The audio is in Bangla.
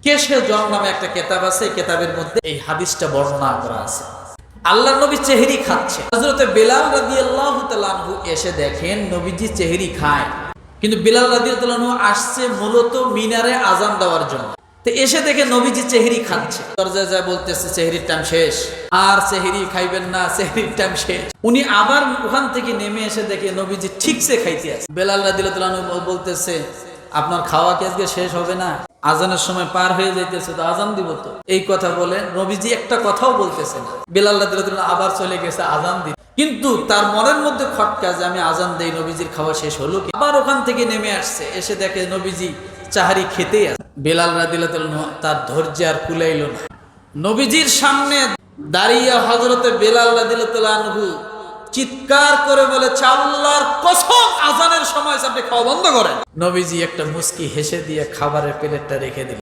কেশে জ্বর নামে একটা কিতাব আছে, কিতাবের মধ্যে এই হাদিসটা বর্ণনা করা আছে। আল্লাহর নবী চেহরি খাচ্ছে, হযরতে বেলাল রাদিয়াল্লাহু তাআলা আনহু এসে দেখেন নবীজি চেহরি খায়, কিন্তু বেলাল রাদিয়াল্লাহু তাআলা আনহু আসছে মূলত মিনারে আজান দেওয়ার জন্য। তো এসে দেখে নবীজি চেহরি খাচ্ছে, দরজায় যায় বলতেছে চেহরির টাইম শেষ, আর চেহরি খাইবেন না, চেহরির টাইম শেষ। উনি আবার ওখান থেকে নেমে এসে দেখে নবীজি ঠিকছে খাইতে আছে। বেলাল রাদিয়াল্লাহু তাআলা আনহু বলতেছে, আপনার খাওয়া কি আজকে শেষ হবে না? আজানের সময় পার হয়ে যাইতেছে, তো আজান দিব তো। এই কথা বলে নবীজি একটা কথাও বলতেছে না। বেলাল রাদিয়াল্লাহু তাআলা আবার চলে গেছে আজান দিতে, কিন্তু তার মনের মধ্যে খটকা যে আমি আজান দেই, নবীজির খাওয়া শেষ হলো কি? আবার ওখান থেকে নেমে আসছে, এসে দেখে নবীজি চাহারি খেতে আছে। বেলাল রাদিয়াল্লাহু তাআলা তার ধৈর্য আর কুলাইল না, নবীজির সামনে দাঁড়িয়ে হযরতে বেলাল রাদিয়াল্লাহু তাআলা আনহু চিৎকার করে বলে, আল্লাহর কসম, আজানের সময় আপনি খাওয়া বন্ধ করেন। নবীজি একটা মুস্কি হেসে দিয়ে খাবারের প্লেটটা রেখে দিলেন।